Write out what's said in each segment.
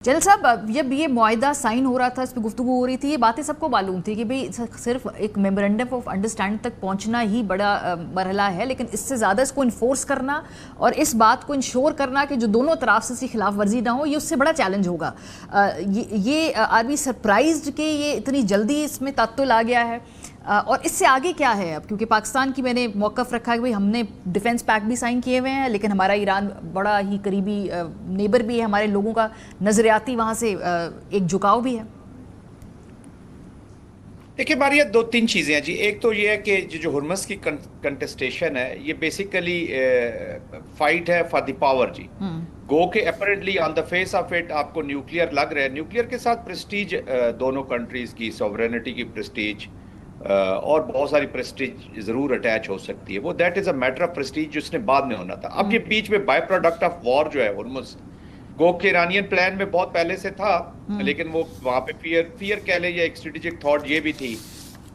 General साहब, जब ये मुआहिदा साइन हो रहा था, इस पर गुफ्तगू हो रही थी, ये बातें सबको मालूम थी कि भाई सिर्फ एक मेमोरेंडम ऑफ अंडरस्टैंडिंग तक पहुंचना ही बड़ा मरहला है, लेकिन इससे ज़्यादा इसको इन्फोर्स करना और इस बात को इंश्योर करना कि जो दोनों तरफ से इसकी खिलाफ वर्जी ना हो, ये उससे बड़ा चैलेंज होगा। ये आर बी सरप्राइज्ड कि ये इतनी जल्दी इसमें तात्तुल आ गया है, और इससे आगे क्या है अब? क्योंकि पाकिस्तान की मैंने मौक़िफ़ रखा है कि भाई हमने डिफेंस पैक्ट भी साइन किए हुए हैं, लेकिन हमारा ईरान बड़ा ही करीबी नेबर भी है, हमारे लोगों का नज़रियाती वहाँ से एक झुकाव भी है। देखिए मारिया, दो तीन चीज़ें हैं जी। एक तो ये है कि जो हुर्मस की कंटेस्टेशन है, ये बेसिकली फाइट है फॉर द पावर जी। गो के apparently on the face of it आपको न्यूक्लियर लग रहा है, न्यूक्लियर के साथ प्रेस्टीज दोनों कंट्रीज की, सॉवरेनिटी की प्रेस्टीज और बहुत सारी प्रेस्टीज जरूर अटैच हो सकती है। वो that is a matter of Prestige जिसने बाद में होना था। अब ये बीच में बाय प्रोडक्ट ऑफ वॉर जो है हुर्मुस, गो के ईरानियन प्लान में बहुत पहले से था, लेकिन वो वहां पे फियर कह ले या एक स्ट्रेटेजिक थॉट ये भी थी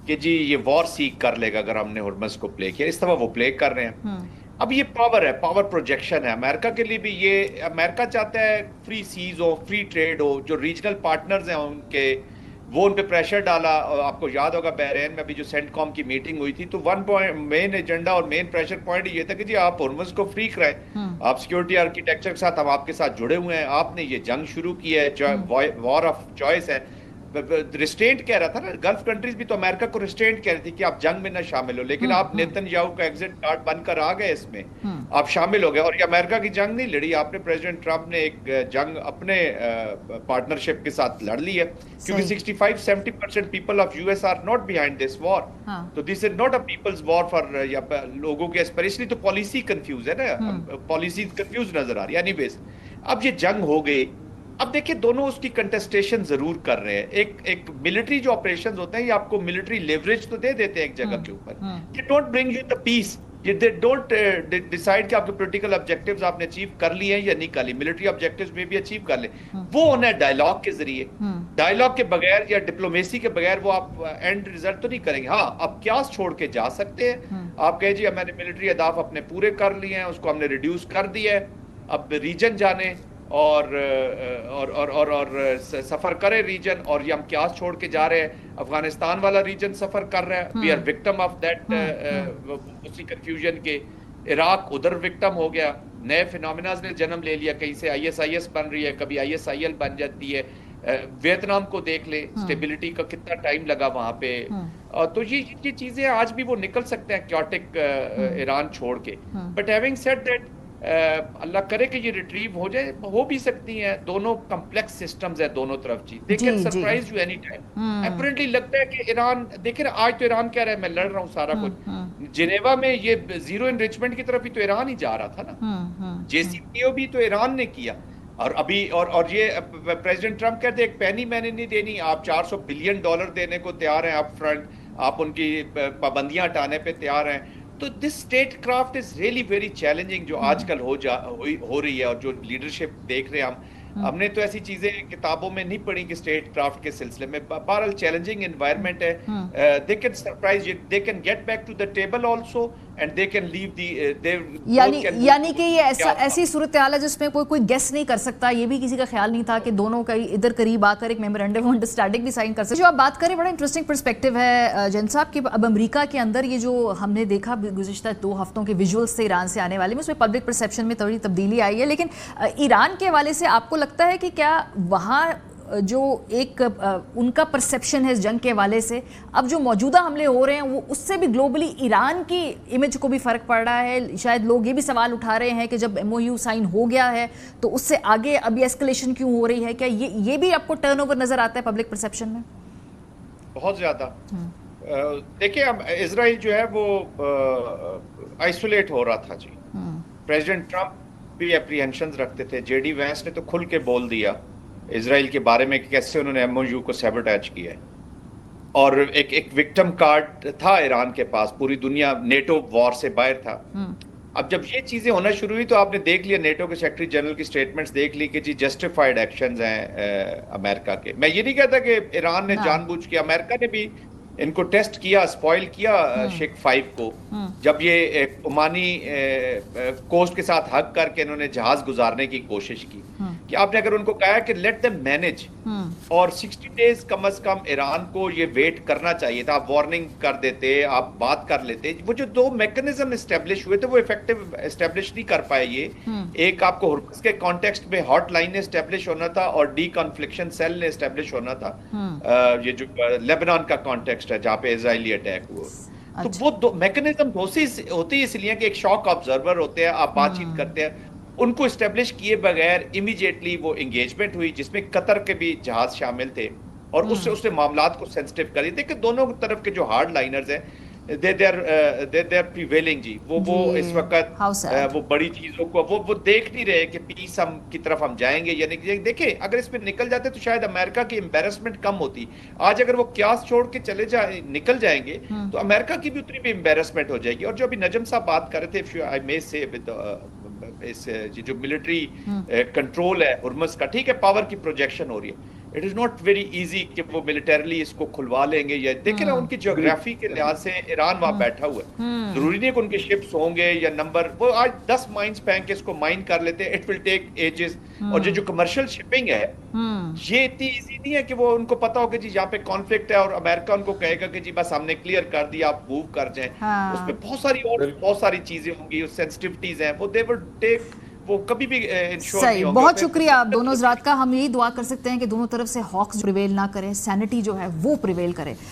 कि जी ये वॉर सीक कर लेगा अगर हमने हुर्मुस को प्ले किया। इस तरह वो प्ले कर रहे हैं। अब ये पावर है, पावर प्रोजेक्शन है। अमेरिका के लिए भी ये, अमेरिका चाहता है फ्री सीज हो, फ्री ट्रेड हो, जो रीजनल पार्टनर्स हैं उनके, वो उन पे प्रेशर डाला। और आपको याद होगा बहरीन में अभी जो सेंटकॉम की मीटिंग हुई थी, तो वन पॉइंट मेन एजेंडा और मेन प्रेशर पॉइंट ये था कि जी आप हुर्मुस को फ्री कराएं, आप सिक्योरिटी आर्किटेक्चर के साथ, हम आपके साथ जुड़े हुए हैं, आपने ये जंग शुरू की है, वॉर ऑफ चॉइस है। रिस्ट्रेंट कह रहा था ना, गल्फ कंट्रीज भी तो अमेरिका को रिस्ट्रेंट कह रही थी कि आप जंग में ना शामिल हो, लेकिन आप नेतन्याहू का एग्जिट कार्ड बनकर आ गए, इसमें आप शामिल हो गए। और ये अमेरिका की जंग नहीं लड़ी आपने, प्रेसिडेंट ट्रंप ने एक जंग अपने पार्टनरशिप के साथ लड़ ली है, क्योंकि 65-70% people of US are not behind this war. तो this is not a people's war for, या लोगों के स्पेशली तो पॉलिसी कंफ्यूज है ना, पॉलिसी कंफ्यूज नजर आ रही है। एनीवेज, अब ये जंग हो गई। अब देखिए दोनों उसकी कंटेस्टेशन जरूर कर रहे हैं। एक मिलिट्री जो ऑपरेशंस होते हैं, ये आपको मिलिट्री लेवरेज तो दे देते हैं एक जगह के ऊपर, ये don't bring you the peace, ये दे डोंट डिसाइड कि आपके पॉलिटिकल ऑब्जेक्टिव्स आपने अचीव कर लिए हैं या नहीं कर लिए। मिलिट्री ऑब्जेक्टिव्स में भी अचीव कर ले, वो होना है डायलॉग के जरिए। डायलॉग के बगैर या डिप्लोमेसी के बगैर वो आप एंड रिजल्ट तो नहीं करेंगे। हाँ, आप क्यास छोड़ के जा सकते हैं, आप कहे जी मैंने मिलिट्री अहदाफ अपने पूरे कर लिए हैं, उसको हमने रिड्यूस कर दिया है, अब रीजन जाने और सफर करे रीजन, और ये हम क्या छोड़ के जा रहे हैं। अफगानिस्तान वाला रीजन सफर कर रहा है, we are victim of that, उसी कंफ्यूजन के। इराक उधर विक्टिम हो गया, नए फिनोमिनाज ने जन्म ले लिया, कहीं से ISIS बन रही है, कभी ISIL बन जाती है। वियतनाम को देख ले, स्टेबिलिटी का कितना टाइम लगा वहां पे। तो ये चीजें आज भी वो निकल सकते हैं क्योटिक ईरान छोड़ के। बट हैविंग सेड दैट, अल्लाह करे कि ये रिट्रीव हो जाए, हो भी सकती हैं। दोनों कॉम्प्लेक्स सिस्टम्स है दोनों तरफ जी, they can surprise you any time. Apparently लगता है कि ईरान, देखिए आज तो ईरान कह रहा है मैं लड़ रहा हूँ सारा कुछ। जिनेवा में ये जीरो इनरिचमेंट की तरफ ही तो ईरान ही जा रहा था ना, JCPOA भी तो ईरान ने किया। और अभी और ये प्रेसिडेंट ट्रंप कहते एक पैनी मैंने नहीं देनी, आप $400 बिलियन देने को तैयार हैं अप फ्रंट, आप उनकी पाबंदियां हटाने पे तैयार हैं। तो this state craft is really very challenging जो आजकल हो रही है, और जो लीडरशिप देख रहे हैं हमने तो ऐसी चीजें किताबों में नहीं पढ़ी कि स्टेट क्राफ्ट के सिलसिले में। बहरहाल चैलेंजिंग एनवायरनमेंट है, they can surprise it, they can get back to the table also, and they can leave the, यानी कि ये ऐसी सूरत हाल है जिसमें कोई गेस नहीं कर सकता। ये भी किसी का ख्याल नहीं था कि दोनों का इधर करीब आकर एक मेमोरेंडम ऑफ अंडरस्टैंडिंग भी साइन कर सकते। जो आप बात करें, बड़ा इंटरेस्टिंग पर्सपेक्टिव है जैन साहब कि अब अमेरिका के अंदर ये जो हमने देखा गुज़िश्ता 2 हफ्तों के विजुअल्स थे ईरान से आने वाले में, उसमें पब्लिक परसेप्शन में थोड़ी तब्दीली आई है। लेकिन ईरान के हवाले से आपको लगता है कि क्या वहाँ जो एक उनका परसेप्शन है इस जंग के हवाले से, अब जो मौजूदा हमले हो रहे हैं वो उससे भी ग्लोबली ईरान की इमेज को भी फ़र्क पड़ रहा है? शायद लोग ये भी सवाल उठा रहे हैं कि जब MOU साइन हो गया है तो उससे आगे अभी एस्केलेशन क्यों हो रही है? क्या ये भी आपको टर्नओवर नज़र आता है पब्लिक परसेप्शन में? बहुत ज़्यादा। देखिए अब इजराइल जो है वो आइसोलेट हो रहा था जी। प्रेसिडेंट ट्रंप भी एप्रीहेंशंस रखते थे, JD वैंस ने तो खुल के बोल दिया इजराइल के बारे में कि कैसे उन्होंने MOU को सैबोटेज किया है। और एक विक्टिम कार्ड था ईरान के पास, पूरी दुनिया नेटो वॉर से बाहर था। अब जब ये चीजें होना शुरू हुई तो आपने देख लिया, नेटो के सेक्रेटरी जनरल की स्टेटमेंट्स देख ली कि जी जस्टिफाइड एक्शंस हैं अमेरिका के। मैं ये नहीं कहता कि ईरान ने जानबूझ के, अमेरिका ने भी इनको टेस्ट किया, स्पॉइल किया शेख 5 को, जब ये ओमानी कोस्ट के साथ हक करके इन्होंने जहाज गुजारने की कोशिश की। कि आपने अगर उनको कहा है कि लेट देम मैनेज, और 60 डेज कम से कम ईरान को ये वेट करना चाहिए था, आप वार्निंग कर देते, आप बात कर लेते। वो जो दो मैकेनिज्म एस्टेब्लिश हुए थे वो इफेक्टिव एस्टेब्लिश नहीं कर पाए ये। एक आपको हुर्मुज़ के कॉन्टेक्स्ट में हॉट लाइन एस्टेब्लिश होना था और डी कॉन्फ्लिक्शन सेल ने एस्टेब्लिश होना था, ये जो लेबनान का कॉन्टेक्स्ट है जहाँ पे इजरायली अटैक हुआ। तो वो दो मैकेनिज्म होती इसलिए कि एक शॉक ऑब्जर्वर होते हैं, आप बातचीत करते हैं, उनको इस्टेब्लिश किए बगैर इमीडिएटली वो एंगेजमेंट हुई जिसमें कतर के भी जहाज शामिल थे और उससे मामलात को सेंसिटिव कर दिया। देखिए दोनों तरफ के जो हार्ड लाइनर्स हैं दे आर प्रिवेलिंग जी, वो इस वक्त वो बड़ी चीजों को वो देख नहीं रहे कि पीस हम की तरफ हम जाएंगे या नहीं। देखिए अगर इसमें निकल जाते तो शायद अमेरिका की एम्बेरसमेंट कम होती। आज अगर वो क्यास छोड़ के निकल जाएंगे तो अमेरिका की भी उतनी भी एम्बेरसमेंट हो जाएगी। और जो अभी नजम साहब बात कर रहे थे, आई मे से इस जो मिलिट्री कंट्रोल है हुर्मुज़ का, ठीक है पावर की प्रोजेक्शन हो रही है, it is not very easy कि वो मिलिटरीली इसको खुलवा लेंगे। या देखिए ना उनकी ज्योग्राफी के लिहाज से ईरान वहां बैठा हुआ है, जरूरी नहीं कि उनके शिप्स होंगे या नंबर, वो आज 10 माइंस फेंक के इसको माइन कर लेते हैं, इट विल टेक एजेस। और जो कमर्शियल शिपिंग है ये इतनी इजी नहीं है कि वो उनको पता हो कि जी यहाँ पे कॉन्फ्लिक्ट है और अमेरिका उनको कहेगा कि जी बस हमने क्लियर कर दिया आप मूव कर जाएं। उसमें बहुत सारी चीजें होंगी, सेंसिटिविटीज हैं, वो दे विल टेक, वो कभी भी इंश्योर नहीं होंगे। बहुत शुक्रिया आप दोनों हजरात का। हम यही दुआ कर सकते हैं कि दोनों तरफ से हॉक्स प्रिवेल ना करें, सैनिटी जो है वो प्रिवेल करे।